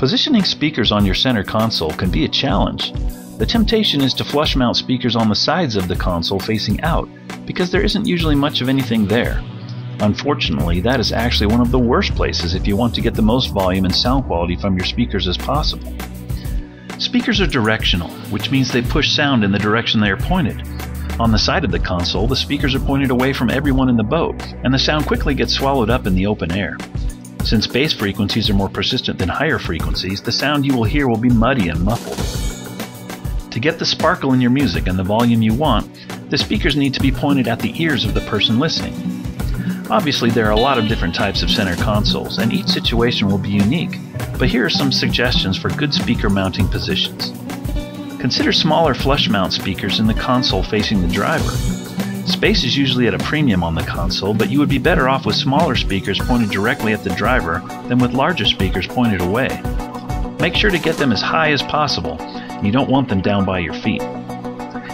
Positioning speakers on your center console can be a challenge. The temptation is to flush mount speakers on the sides of the console facing out, because there isn't usually much of anything there. Unfortunately, that is actually one of the worst places if you want to get the most volume and sound quality from your speakers as possible. Speakers are directional, which means they push sound in the direction they are pointed. On the side of the console, the speakers are pointed away from everyone in the boat, and the sound quickly gets swallowed up in the open air. Since bass frequencies are more persistent than higher frequencies, the sound you will hear will be muddy and muffled. To get the sparkle in your music and the volume you want, the speakers need to be pointed at the ears of the person listening. Obviously, there are a lot of different types of center consoles, and each situation will be unique, but here are some suggestions for good speaker mounting positions. Consider smaller flush mount speakers in the console facing the driver. Space is usually at a premium on the console, but you would be better off with smaller speakers pointed directly at the driver than with larger speakers pointed away. Make sure to get them as high as possible. You don't want them down by your feet.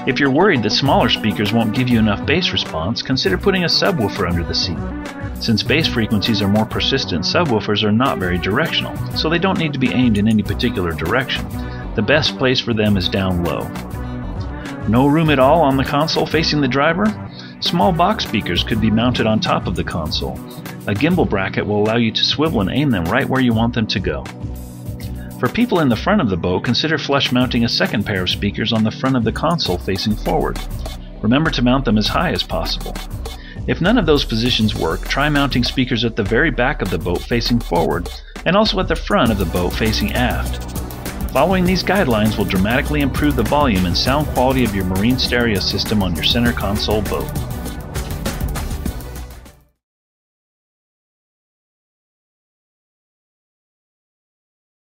If you're worried that smaller speakers won't give you enough bass response, consider putting a subwoofer under the seat. Since bass frequencies are more persistent, subwoofers are not very directional, so they don't need to be aimed in any particular direction. The best place for them is down low. No room at all on the console facing the driver? Small box speakers could be mounted on top of the console. A gimbal bracket will allow you to swivel and aim them right where you want them to go. For people in the front of the boat, consider flush mounting a second pair of speakers on the front of the console facing forward. Remember to mount them as high as possible. If none of those positions work, try mounting speakers at the very back of the boat facing forward, and also at the front of the boat facing aft. Following these guidelines will dramatically improve the volume and sound quality of your marine stereo system on your center console boat.